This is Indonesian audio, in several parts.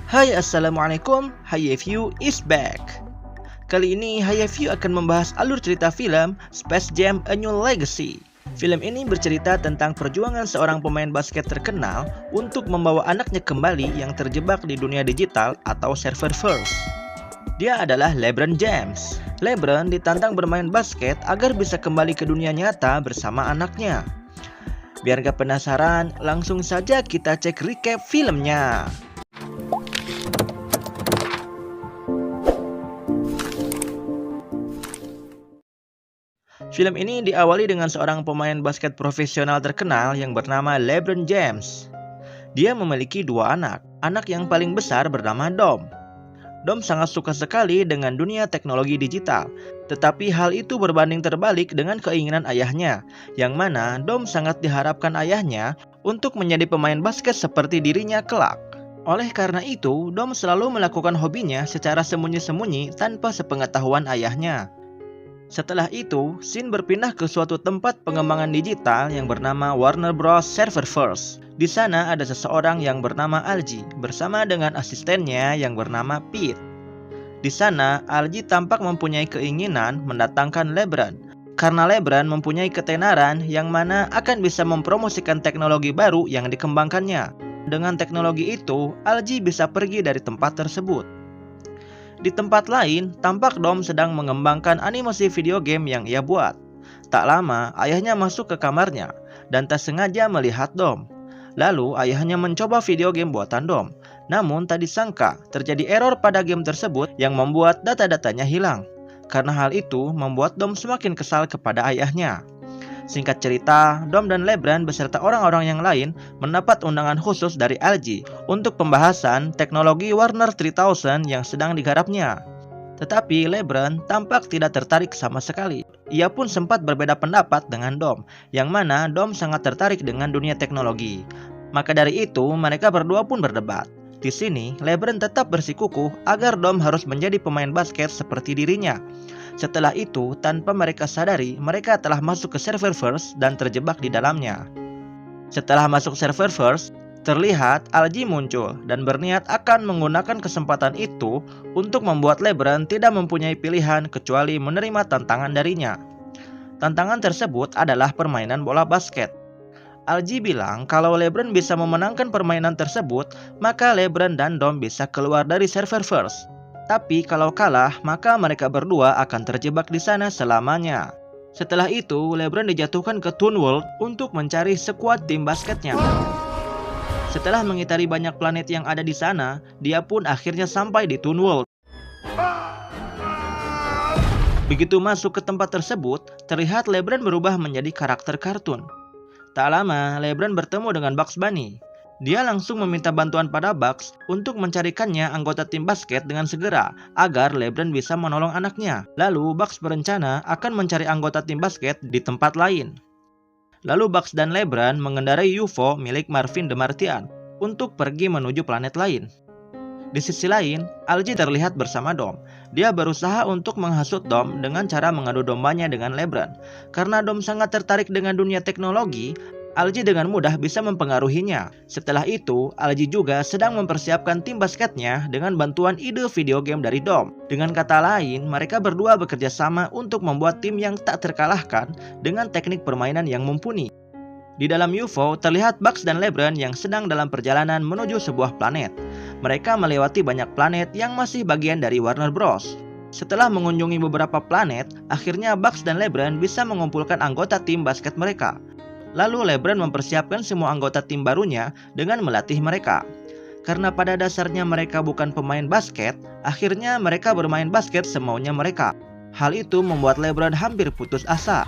Hai assalamualaikum, HiFU is back. Kali ini HiFU akan membahas alur cerita film Space Jam: A New Legacy. Film ini bercerita tentang perjuangan seorang pemain basket terkenal untuk membawa anaknya kembali yang terjebak di dunia digital atau serververse. Dia adalah LeBron James. LeBron ditantang bermain basket agar bisa kembali ke dunia nyata bersama anaknya. Biar gak penasaran, langsung saja kita cek recap filmnya. Film ini diawali dengan seorang pemain basket profesional terkenal yang bernama LeBron James. Dia memiliki dua anak yang paling besar bernama Dom. Dom sangat suka sekali dengan dunia teknologi digital, tetapi hal itu berbanding terbalik dengan keinginan ayahnya, yang mana Dom sangat diharapkan ayahnya untuk menjadi pemain basket seperti dirinya kelak. Oleh karena itu, Dom selalu melakukan hobinya secara sembunyi-sembunyi tanpa sepengetahuan ayahnya. Setelah itu, scene berpindah ke suatu tempat pengembangan digital yang bernama Warner Bros. Serververse. Di sana ada seseorang yang bernama Algie bersama dengan asistennya yang bernama Pete. Di sana, Algie tampak mempunyai keinginan mendatangkan LeBron, karena LeBron mempunyai ketenaran yang mana akan bisa mempromosikan teknologi baru yang dikembangkannya. Dengan teknologi itu, Algie bisa pergi dari tempat tersebut. Di tempat lain, tampak Dom sedang mengembangkan animasi video game yang ia buat. Tak lama, ayahnya masuk ke kamarnya dan tak sengaja melihat Dom. Lalu, ayahnya mencoba video game buatan Dom. Namun, tak disangka terjadi error pada game tersebut yang membuat data-datanya hilang. Karena hal itu, membuat Dom semakin kesal kepada ayahnya. Singkat cerita, Dom dan LeBron beserta orang-orang yang lain mendapat undangan khusus dari Algie untuk pembahasan teknologi Warner 3000 yang sedang digarapnya. Tetapi LeBron tampak tidak tertarik sama sekali. Ia pun sempat berbeda pendapat dengan Dom, yang mana Dom sangat tertarik dengan dunia teknologi. Maka dari itu, mereka berdua pun berdebat. Di sini, LeBron tetap bersikukuh agar Dom harus menjadi pemain basket seperti dirinya. Setelah itu, tanpa mereka sadari, mereka telah masuk ke serververse dan terjebak di dalamnya. Setelah masuk serververse, terlihat Algie muncul dan berniat akan menggunakan kesempatan itu untuk membuat LeBron tidak mempunyai pilihan kecuali menerima tantangan darinya. Tantangan tersebut adalah permainan bola basket. Algie bilang kalau LeBron bisa memenangkan permainan tersebut, maka LeBron dan Dom bisa keluar dari serververse. Tapi kalau kalah, maka mereka berdua akan terjebak di sana selamanya. Setelah itu, LeBron dijatuhkan ke Toon World untuk mencari skuad tim basketnya. Setelah mengitari banyak planet yang ada di sana, dia pun akhirnya sampai di Toon World. Begitu masuk ke tempat tersebut, terlihat LeBron berubah menjadi karakter kartun. Tak lama, LeBron bertemu dengan Bugs Bunny. Dia langsung meminta bantuan pada Bugs untuk mencarikannya anggota tim basket dengan segera agar LeBron bisa menolong anaknya. Lalu Bugs berencana akan mencari anggota tim basket di tempat lain. Lalu Bugs dan LeBron mengendarai UFO milik Marvin the Martian untuk pergi menuju planet lain. Di sisi lain, Algie terlihat bersama Dom. Dia berusaha untuk menghasut Dom dengan cara mengadu dombanya dengan LeBron. Karena Dom sangat tertarik dengan dunia teknologi, Algie dengan mudah bisa mempengaruhinya. Setelah itu, Algie juga sedang mempersiapkan tim basketnya dengan bantuan ide video game dari Dom. Dengan kata lain, mereka berdua bekerja sama untuk membuat tim yang tak terkalahkan dengan teknik permainan yang mumpuni. Di dalam UFO, terlihat Bugs dan LeBron yang sedang dalam perjalanan menuju sebuah planet. Mereka melewati banyak planet yang masih bagian dari Warner Bros. Setelah mengunjungi beberapa planet, akhirnya Bugs dan LeBron bisa mengumpulkan anggota tim basket mereka. Lalu LeBron mempersiapkan semua anggota tim barunya dengan melatih mereka. Karena pada dasarnya mereka bukan pemain basket, akhirnya mereka bermain basket semaunya mereka. Hal itu membuat LeBron hampir putus asa.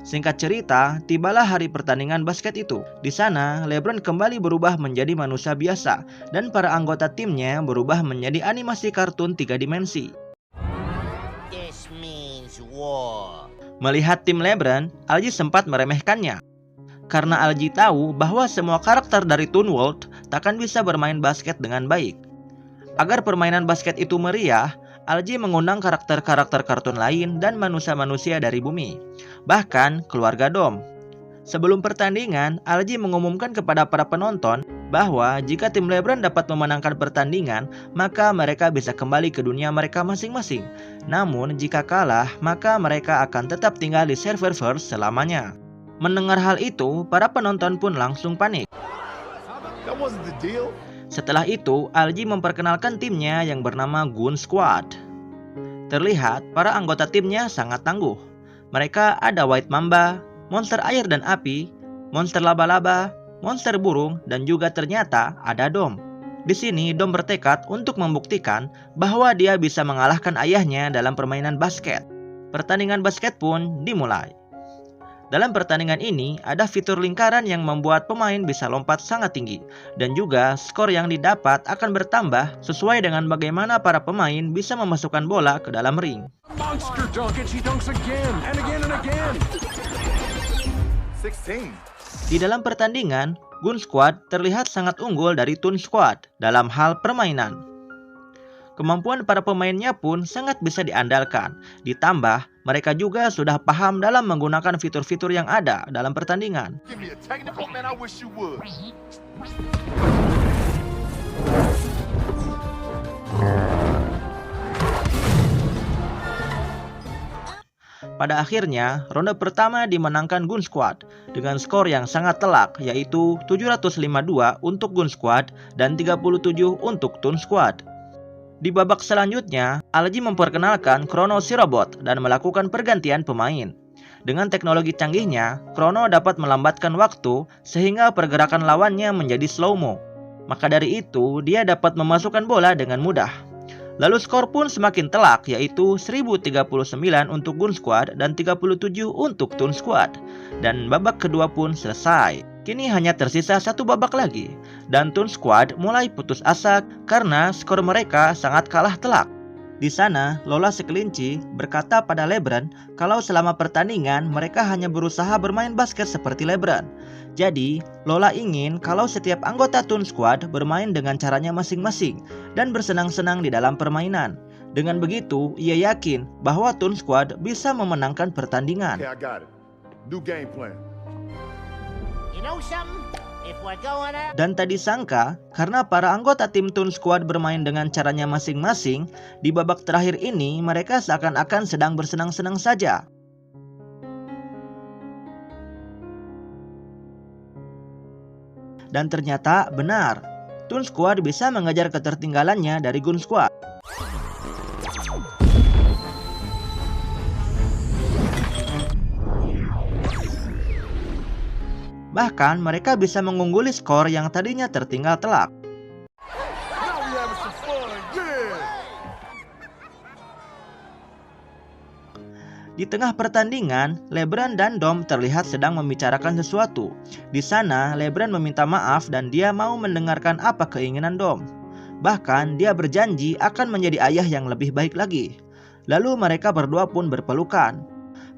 Singkat cerita, tibalah hari pertandingan basket itu. Di sana, LeBron kembali berubah menjadi manusia biasa dan para anggota timnya berubah menjadi animasi kartun 3 dimensi. This means war. Melihat tim LeBron, Algie sempat meremehkannya. Karena Algie tahu bahwa semua karakter dari Toon World takkan bisa bermain basket dengan baik. Agar permainan basket itu meriah, Algie mengundang karakter-karakter kartun lain dan manusia-manusia dari bumi, bahkan keluarga Dom. Sebelum pertandingan, Algie mengumumkan kepada para penonton bahwa jika tim LeBron dapat memenangkan pertandingan, maka mereka bisa kembali ke dunia mereka masing-masing. Namun jika kalah, maka mereka akan tetap tinggal di serververse selamanya. Mendengar hal itu, para penonton pun langsung panik. Setelah itu, Algi memperkenalkan timnya yang bernama Goon Squad. Terlihat para anggota timnya sangat tangguh. Mereka ada White Mamba, monster air dan api, monster laba-laba, monster burung, dan juga ternyata ada Dom. Di sini Dom bertekad untuk membuktikan bahwa dia bisa mengalahkan ayahnya dalam permainan basket. Pertandingan basket pun dimulai. Dalam pertandingan ini ada fitur lingkaran yang membuat pemain bisa lompat sangat tinggi, dan juga skor yang didapat akan bertambah sesuai dengan bagaimana para pemain bisa memasukkan bola ke dalam ring. Monster dunk and she dunks again and again and again. 16. Di dalam pertandingan, Goon Squad terlihat sangat unggul dari Toon Squad dalam hal permainan. Kemampuan para pemainnya pun sangat bisa diandalkan. Ditambah, mereka juga sudah paham dalam menggunakan fitur-fitur yang ada dalam pertandingan. Give me a technical, man, I wish you would. Pada akhirnya, ronde pertama dimenangkan Goon Squad dengan skor yang sangat telak, yaitu 752 untuk Goon Squad dan 37 untuk Toon Squad. Di babak selanjutnya, Algi memperkenalkan Chrono si robot dan melakukan pergantian pemain. Dengan teknologi canggihnya, Chrono dapat melambatkan waktu sehingga pergerakan lawannya menjadi slow-mo. Maka dari itu, dia dapat memasukkan bola dengan mudah. Lalu skor pun semakin telak, yaitu 1039 untuk Goon Squad dan 37 untuk Toon Squad. Dan babak kedua pun selesai. Kini hanya tersisa satu babak lagi, dan Toon Squad mulai putus asa karena skor mereka sangat kalah telak. Di sana, Lola sekelinci berkata pada LeBron kalau selama pertandingan mereka hanya berusaha bermain basket seperti LeBron. Jadi, Lola ingin kalau setiap anggota Toon Squad bermain dengan caranya masing-masing dan bersenang-senang di dalam permainan. Dengan begitu, ia yakin bahwa Toon Squad bisa memenangkan pertandingan. Okay, I got it. New game plan. You know something? If we're going out... Dan tadi sangka, karena para anggota tim Toon Squad bermain dengan caranya masing-masing, di babak terakhir ini mereka seakan-akan sedang bersenang-senang saja. Dan ternyata benar, Toon Squad bisa mengejar ketertinggalannya dari Goon Squad. Bahkan mereka bisa mengungguli skor yang tadinya tertinggal telak. Now we having some fun, yeah. Di tengah pertandingan, LeBron dan Dom terlihat sedang membicarakan sesuatu. Di sana, LeBron meminta maaf dan dia mau mendengarkan apa keinginan Dom. Bahkan, dia berjanji akan menjadi ayah yang lebih baik lagi. Lalu mereka berdua pun berpelukan.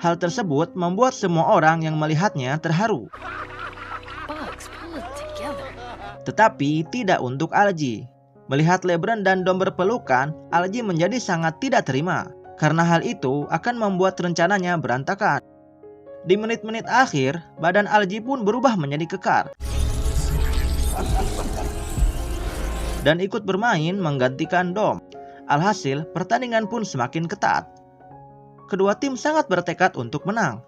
Hal tersebut membuat semua orang yang melihatnya terharu. Tetapi tidak untuk Algi. Melihat LeBron dan Dom berpelukan, Algi menjadi sangat tidak terima. Karena hal itu akan membuat rencananya berantakan. Di menit-menit akhir, badan Algi pun berubah menjadi kekar. Dan ikut bermain menggantikan Dom. Alhasil, pertandingan pun semakin ketat. Kedua tim sangat bertekad untuk menang.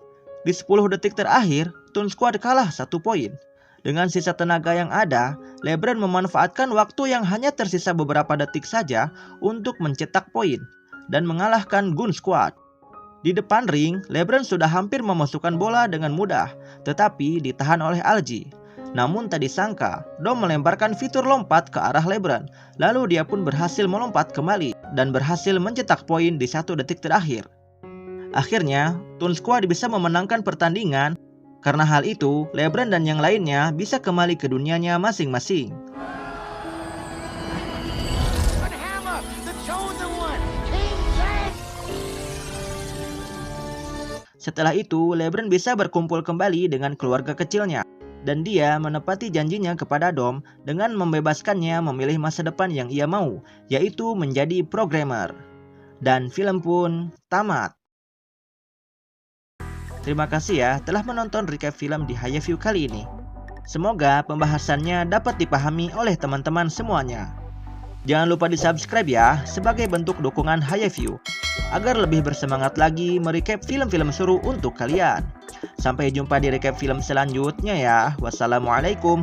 Di 10 detik terakhir, Toon Squad kalah 1 poin. Dengan sisa tenaga yang ada, LeBron memanfaatkan waktu yang hanya tersisa beberapa detik saja untuk mencetak poin dan mengalahkan Goon Squad. Di depan ring, LeBron sudah hampir memasukkan bola dengan mudah, tetapi ditahan oleh Algi. Namun tak disangka, Dom melemparkan fitur lompat ke arah LeBron, lalu dia pun berhasil melompat kembali dan berhasil mencetak poin di 1 detik terakhir. Akhirnya, Toon Squad bisa memenangkan pertandingan. Karena hal itu, LeBron dan yang lainnya bisa kembali ke dunianya masing-masing. Setelah itu, LeBron bisa berkumpul kembali dengan keluarga kecilnya. Dan dia menepati janjinya kepada Dom dengan membebaskannya memilih masa depan yang ia mau, yaitu menjadi programmer. Dan film pun tamat. Terima kasih ya telah menonton recap film di Hayaview kali ini. Semoga pembahasannya dapat dipahami oleh teman-teman semuanya. Jangan lupa di-subscribe ya sebagai bentuk dukungan HiFU agar lebih bersemangat lagi merecap film-film seru untuk kalian. Sampai jumpa di recap film selanjutnya ya. Wassalamualaikum.